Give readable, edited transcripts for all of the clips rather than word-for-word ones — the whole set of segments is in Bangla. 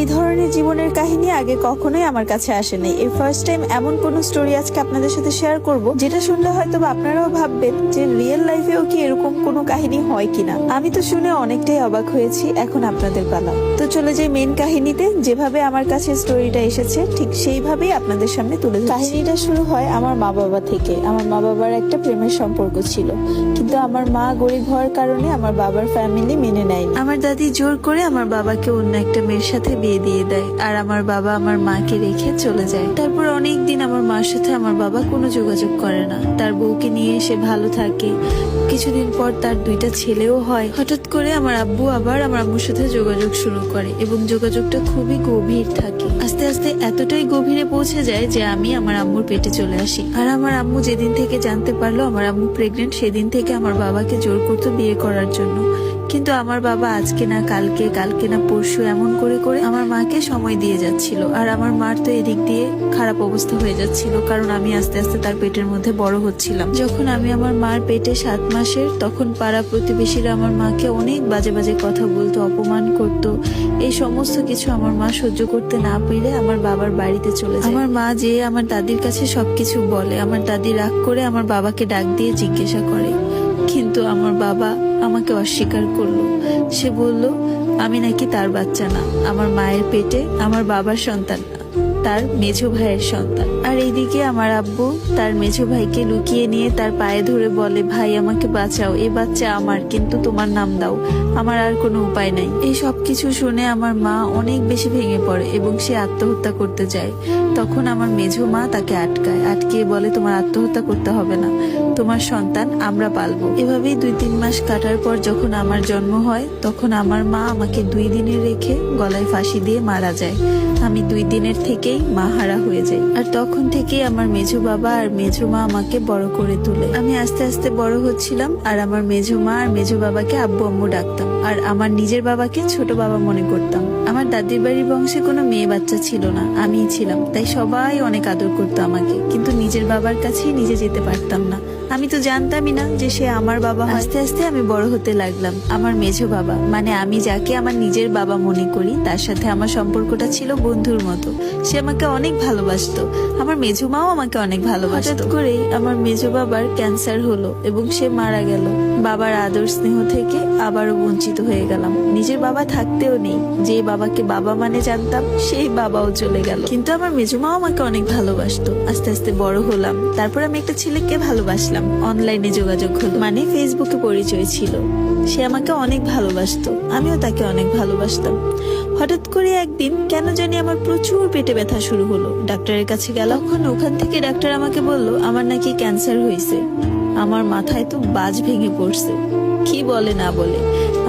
এই ধরনের জীবনের কাহিনী আগে কখনোই আমার কাছে আসেনি। এই ফার্স্ট টাইম এমন কোন স্টোরি আজকে আপনাদের সাথে শেয়ার করব, যেটা শুনলে হয়তো আপনারাও ভাববেন যে রিয়েল লাইফেও কি এরকম কোনো কাহিনী হয় কিনা। আমি তো শুনে অনেকটাই অবাক হয়েছি। এখন আপনাদের পালা। তো চলে যাই মেইন কাহিনীতে। যেভাবে আমার কাছে স্টোরিটা এসেছে ঠিক সেইভাবেই আপনাদের সামনে তুলে ধরছি। কাহিনীটা শুরু হয় আমার মা বাবা থেকে। আমার মা বাবার একটা প্রেমের সম্পর্ক ছিল, কিন্তু আমার মা গরিব হওয়ার কারণে আমার বাবার ফ্যামিলি মেনে নেয়নি। আমার দাদি জোর করে আমার বাবাকে অন্য একটা মেয়ের সাথে বিয়ে দিয়ে দেয়, আর আমার বাবা আমার মাকে রেখে চলে যায়। তারপর অনেক দিন আমার মার সাথে আমার বাবা কোনো যোগাযোগ করে না। তার বউকে নিয়ে সে ভালো থাকে। কিছুদিন পর তার 2টা ছেলেও হয়। হঠাৎ করে আমার আব্বু আবার আমার আম্মুর সাথে যোগাযোগ শুরু করে এবং যোগাযোগটা খুবই গভীর থাকে। আস্তে আস্তে এতটাই গভীরে পৌঁছে যায় যে আমি আমার আম্মুর পেটে চলে আসি। আর আমার আম্মু যেদিন থেকে জানতে পারলো আমার আম্মু প্রেগনেন্ট, সেদিন থেকে আমার বাবাকে জোর করতো বিয়ে করার জন্য। কিন্তু আমার বাবা আজকে না কালকে, কালকে না পরশু এমন করে করে আমার মাকে সময় দিয়ে যাচ্ছিল। আর আমার মার তো এদিক দিয়ে খারাপ অবস্থা হয়ে যাচ্ছিল, কারণ আমি আস্তে আস্তে তার পেটের মধ্যে বড় হচ্ছিলাম। যখন আমি আমার মার পেটে 7 মাসের, তখন পাড়া প্রতিবেশীরা আমার মাকে অনেক বাজে বাজে কথা বলতো, অপমান করতো। এই সমস্ত কিছু আমার মা সহ্য করতে না পেরে আমার বাবার বাড়িতে চলে যায়। আমার মা যে আমার দাদির কাছে সবকিছু বলে। আমার দাদি রাগ করে আমার বাবাকে ডাক দিয়ে জিজ্ঞাসা করে, কিন্তু আমার বাবা আমাকে অস্বীকার করলো। সে বলল আমি নাকি তার বাচ্চা না, আমার মায়ের পেটে আমার বাবার সন্তান না, তার মেঝো ভাইয়ের সন্তান। আর এইদিকে আমার আব্বু তার মেঝো ভাইকে লুকিয়ে নিয়ে তার পায়ে ধরে বলে, ভাই আমাকে বাঁচাও, এ বাচ্চা আমার, কিন্তু তোমার নাম দাও, আমার আর কোনো উপায় নাই। এই সব কিছু শুনে আমার মা অনেক বেশি ভেঙে পড়ে এবং সে আত্মহত্যা করতে যায়। তখন আমার মেঝো মা তাকে আটকিয়ে বলে, তোমার আত্মহত্যা করতে হবে না, তোমার সন্তান আমরা পালবো। এভাবেই 2-3 মাস কাটার পর যখন আমার জন্ম হয়, তখন আমার মা আমাকে 2 দিনে রেখে গলায় ফাঁসি দিয়ে মারা যায়। আমি 2 দিনের থেকেই মা হারা হয়ে যাই। আর তখন থেকেই আমার মেঝো বাবা আর মেঝো মা আমাকে বড় করে তোলে। আমি আস্তে আস্তে বড় হচ্ছিলাম, আর আমার মেঝো মা আর মেঝো বাবাকে আব্বু আম্মু ডাকতাম, আর আমার নিজের বাবাকে ছোট বাবা মনে করতাম। আমার দাদির বাড়ির বংশে কোনো মেয়ে বাচ্চা ছিল না, আমিই ছিলাম। তাই সবাই অনেক আদর করতো আমাকে, কিন্তু নিজের বাবার কাছেই নিজে যেতে পারতাম না। আমি তো জানতামই না যে সে আমার বাবা। আস্তে আস্তে আমি বড় হতে লাগলাম। আমার মেঝো বাবা, মানে আমি যাকে আমার নিজের বাবা মনে করি, তার সাথে আমার সম্পর্কটা ছিল বন্ধুর মতো। সে আমাকে অনেক ভালোবাসতো। আমার মেঝো মাও আমাকে অনেক ভালোবাসতো। হঠাৎ করেই আমার মেঝো বাবার ক্যান্সার হলো এবং সে মারা গেল। বাবার আদর স্নেহ থেকে আবারও বঞ্চিত হয়ে গেলাম। নিজের বাবা থাকতেও নেই, যে বাবাকে বাবা মানে জানতাম সেই বাবাও চলে গেল। কিন্তু আমার মেঝো মাও আমাকে অনেক ভালোবাসতো। আস্তে আস্তে বড় হলাম। তারপর আমি একটা ছেলেকে ভালোবাসলাম। অনলাইনে যোগাযোগ হলো, মানে ফেসবুকে পরিচয় ছিল। সে আমাকে অনেক ভালোবাসতো, আমিও তাকে অনেক ভালোবাসতাম। হঠাৎ করে একদিন কেন জানি আমার প্রচুর পেটে ব্যথা শুরু হলো। ডাক্তারের কাছে গেলাম। ওখান থেকে ডাক্তার আমাকে বলল আমার নাকি ক্যান্সার হয়েছে। আমার মাথায় তো বাজ ভেঙে পড়ছে। কি বলে না বলে,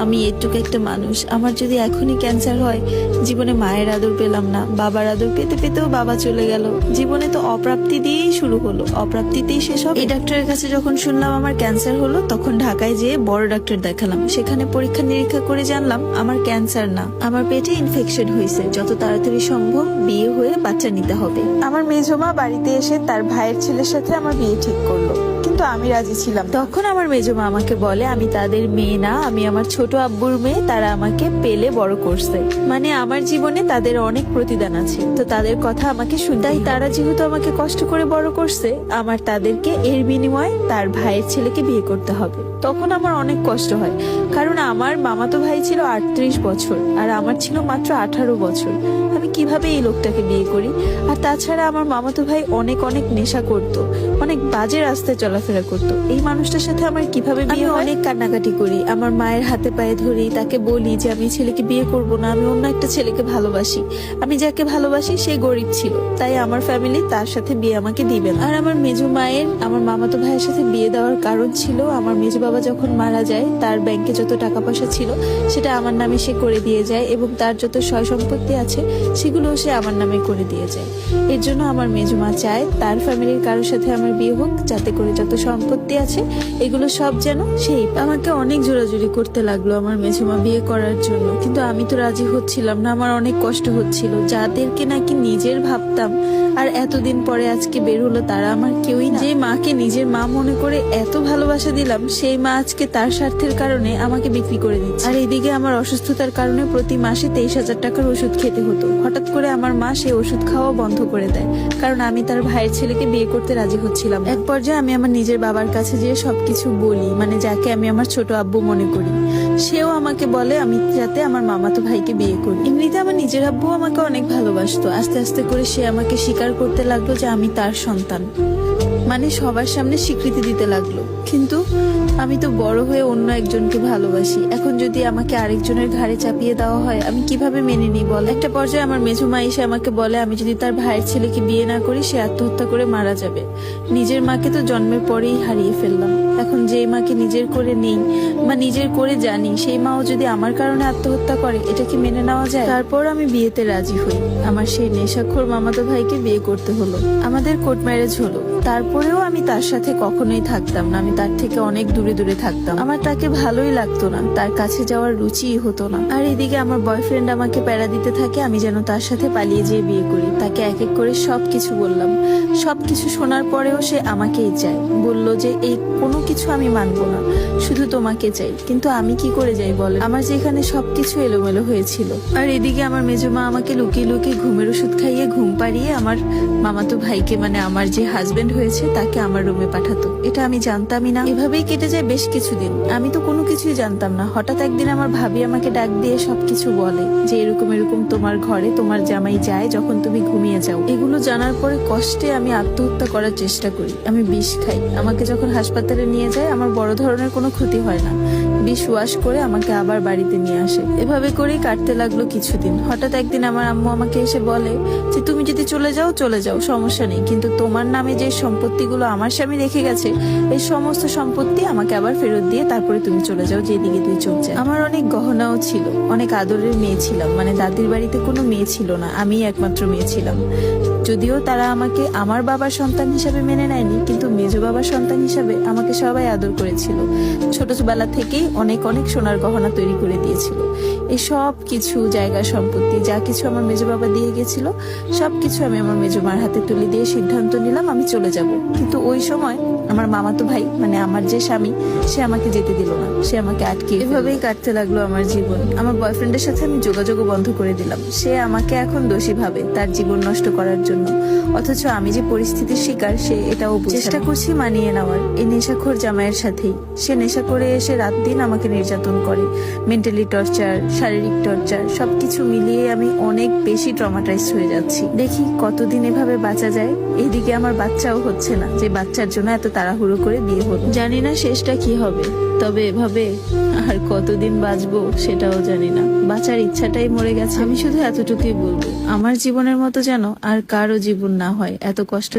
আমি এটুকু একটা মানুষ, আমার যদি এখনই ক্যান্সার হয়, জীবনে মায়ের আদর পেলাম না, বাবার আদর পেতে পেতেও বাবা চলে গেল, জীবনে তো অপ্রাপ্তি দিয়েই শুরু হলো, অপ্রাপ্তিতেই শেষ হবে। এই ডাক্তারের কাছে যখন শুনলাম আমার ক্যান্সার হলো, তখন ঢাকায় যেয়ে বড় ডাক্তার দেখালাম। সেখানে পরীক্ষা নিরীক্ষা করে জানলাম আমার ক্যান্সার না, আমার পেটে ইনফেকশন হয়েছে। যত তাড়াতাড়ি সম্ভব বিয়ে হয়ে বাচ্চা নিতে হবে। আমার মেঝো মা বাড়িতে এসে তার ভাইয়ের ছেলের সাথে আমার বিয়ে ঠিক করলো, কিন্তু আমি রাজি ছিলাম। তখন আমার মেজো মা আমাকে বলে আমি তাদের মেয়ে না, আমি আমার ছোট আব্বুর মেয়ে, তারা আমাকে পেলে বড় করছে, মানে আমার জীবনে তাদের অনেক প্রতিদান আছে, তো তাদের কথা আমাকে শুনতে। তাই তারা যেহেতু আমাকে কষ্ট করে বড় করছে, আমার তাদেরকে এর বিনিময়ে তার ভাইয়ের ছেলেকে বিয়ে করতে হবে। তখন আমার অনেক কষ্ট হয়, কারণ আমার মামাতো ভাই ছিল 38 বছর আর আমার ছিল মাত্র 18 বছর। আমি কিভাবে এই লোকটাকে বিয়ে করি? আর তাছাড়া আমার মামাতো ভাই অনেক অনেক নেশা করতো, অনেক বাজে রাস্তায় চলাফেরা করতো। এই মানুষটার সাথে আমার কিভাবে বিয়ে? অনেক কান্নাকাটি করি, আমার মায়ের হাতে পায়ে ধরি, তাকে বলি যে আমি ছেলেকে বিয়ে করব না, আমি অন্য একটা ছেলেকে ভালোবাসি। আমি যাকে ভালোবাসি সে গরিব ছিল, তাই আমার ফ্যামিলি তার সাথে বিয়ে আমাকে দিবে না। আর আমার মেজো মায়ের আমার মামাতো ভাইয়ের সাথে বিয়ে দেওয়ার কারণ ছিল আমার মেজো বাবা যখন মারা যায়, তার ব্যাংকে যত টাকা পয়সা ছিল সেটা আমার নামে সে করে দিয়ে যায় এবং তার যত সয় সম্পত্তি আছে সেগুলো সে আমার নামে করে দিয়ে যায়। এর জন্য আমার মেজমা চায় তার ফ্যামিলির কারোর সাথে আমার বিয়ে হোক, যাতে করে যত সম্পত্তি আছে এগুলো সব যেন সেই। আমাকে অনেক জোরাজুরি করতে লাগলো আমার মেজমা বিয়ে করার জন্য, কিন্তু আমি তো রাজি হচ্ছিলাম না। আমার অনেক কষ্ট হচ্ছিল, যাদেরকে নাকি নিজের ভাবতাম আর এতদিন পরে আজকে বের হলো তারা আমার কেউই না। যে মাকে নিজের মা মনে করে এত ভালোবাসা দিলাম, সেই মা আজকে তার স্বার্থের কারণে আমাকে বিক্রি করে দিচ্ছে। আর এইদিকে আমার অসুস্থতার কারণে প্রতি মাসে 23,000 টাকার ওষুধ খেতে হতো। হঠাৎ করে আমার মা সেই ওষুধ খাওয়া বন্ধ করে দেয়, কারণ আমি তার ভাইয়ের ছেলেকে বিয়ে করতে রাজি হচ্ছিলাম। এক পর্যায়ে আমি আমার নিজের বাবার কাছে যেয়ে সবকিছু বলি, মানে যাকে আমি আমার ছোট আব্বু মনে করি। সেও আমাকে বলে আমি যাতে আমার মামাতো ভাইকে বিয়ে করি। এমনিতে আমার নিজের আব্বু আমাকে অনেক ভালোবাসতো। আস্তে আস্তে করে সে আমাকে স্বীকার করতে লাগলো যে আমি তার সন্তান, মানে সবার সামনে স্বীকৃতি দিতে লাগলো। কিন্তু আমি তো বড় হয়ে অন্য একজনকে ভালোবাসি, এখন যদি আমাকে আরেকজনের ঘাড়ে চাপিয়ে দেওয়া হয় আমি কিভাবে মেনে নিই বল। একটা পর্যায়ে আমার মেজমা এসে আমাকে বলে আমি যদি তার ভাইয়ের ছেলেকে বিয়ে না করি সে আত্মহত্যা করে মারা যাবে। নিজের মাকে তো জন্মের পরেই হারিয়ে ফেললাম, এখন যেই মাকে নিজের করে নেই বা নিজের করে জানি সেই মাও যদি আমার কারণে আত্মহত্যা করে, এটা কি মেনে নেওয়া যায়? তারপর আমি বিয়েতে রাজি হই। আমার সেই নেশাখোর মামাতো ভাইকে বিয়ে করতে হলো। আমাদের কোর্ট ম্যারেজ হলো। তারপরেও আমি তার সাথে কখনোই থাকতাম না, আমি তার থেকে অনেক দূরে দূরে থাকতাম। আমার তাকে ভালোই লাগতো না, তার কাছে যাওয়ার রুচিই হতো না। আর এদিকে আমার বয়ফ্রেন্ড আমাকে প্যারা দিতে থাকে আমি যেন তার সাথে পালিয়ে যেয়ে বিয়ে করি। তাকে এক এক করে সবকিছু বললাম। সবকিছু শোনার পরেও সে আমাকেই চায়। বলল যে এই কোনো কিছু আমি মানবো না, শুধু তোমাকে চাই। কিন্তু আমি কি করে যাই বলে, আমার যেখানে সবকিছু এলোমেলো হয়েছিল। আর এদিকে আমার মেজমা আমাকে লুকিয়ে লুকিয়ে ঘুমের ওষুধ খাইয়ে ঘুম পাড়িয়ে আমার মামাতো ভাইকে, মানে আমার যে হাজবেন্ড হয়েছে, তাকে আমার রুমে পাঠাতো। এটা আমি জানতামই না। এভাবেই কেটে যায় বেশ কিছুদিন। আমি তো কোনো কিছুই জানতাম না। হঠাৎ একদিন আমার ভাবি আমাকে ডাক দিয়ে সবকিছু বলে যে এরকম এরকম তোমার ঘরে তোমার জামাই যায় যখন তুমি ঘুমিয়ে যাও। এগুলো জানার পরে কষ্টে আমি আত্মহত্যা করার চেষ্টা করি। আমি বিষ খাই। আমাকে যখন হাসপাতালে নিয়ে যায় আমার বড় ধরনের কোনো ক্ষতি হয় না। বিষ ওয়াশ করে আমাকে আবার বাড়িতে নিয়ে আসে। এভাবে করেই কাটতে লাগলো কিছুদিন। হঠাৎ একদিন আমার আম্মু আমাকে এসে বলে যে তুমি যদি চলে যাও চলে যাও, সমস্যা নেই, কিন্তু তোমার নামে যে সম্পত্তিগুলো আমার স্বামী রেখে গেছে এই সমস্ত সম্পত্তি আমাকে আবার ফেরত দিয়ে তারপরে তুমি চলে যাও যেদিকে তুই চলছে। আমার অনেক গহনাও ছিল, অনেক আদরের মেয়ে ছিলাম, মানে দাদির বাড়িতে কোনো মেয়ে ছিল না, আমি একমাত্র মেয়ে ছিলাম। যদিও তারা আমাকে আমার বাবার সন্তান হিসাবে মেনে নেয়নি, কিন্তু মেজো বাবার সন্তান হিসাবে আমাকে সবাই আদর করেছিল। ছোটবেলা থেকেই অনেক অনেক সোনার গহনা তৈরি করে দিয়েছিল। এই সব কিছু জায়গা সম্পত্তি যা কিছু আমার মেজো বাবা দিয়ে গেছিল সবকিছু আমি আমার মেজো মার হাতে তুলে দিয়ে সিদ্ধান্ত নিলাম আমি চলে যাব। কিন্তু ওই সময় আমার মামাতো ভাই, মানে আমার যে স্বামী, সে আমাকে যেতে দিল না, সে আমাকে আটকে। এভাবেই কাটতে লাগলো আমার জীবন। আমার বয়ফ্রেন্ডের সাথে আমি যোগাযোগও বন্ধ করে দিলাম। সে আমাকে এখন দোষী ভাবে তার জীবন নষ্ট করার জন্য, অথচ আমি যে পরিস্থিতির শিকার সে এটাও চেষ্টা করছি মানিয়ে নেওয়ার এই নেশাখোর জামাইয়ের সাথেই। সে নেশা করে এসে রাত দিন আমাকে নির্যাতন করে, মেন্টালি টর্চার, শারীরিক টর্চার, সবকিছু মিলিয়ে আমি অনেক বেশি ট্রমাটাইজ হয়ে যাচ্ছি। দেখি কতদিন এভাবে বাঁচা যায়। এইদিকে আমার বাচ্চাও হচ্ছে না, যে বাচ্চার জন্য এত তাড়াহুড়ো করে বিয়ে হলো। জানি না শেষটা কি হবে, তবে এভাবে আর কতদিন বাঁচবো সেটাও জানি না। বাঁচার ইচ্ছাটাই মরে গেছে। আমি শুধু এতটুকুই বলবো, আমার জীবনের মতো যেন আর কারো জীবন না হয় এত কষ্ট।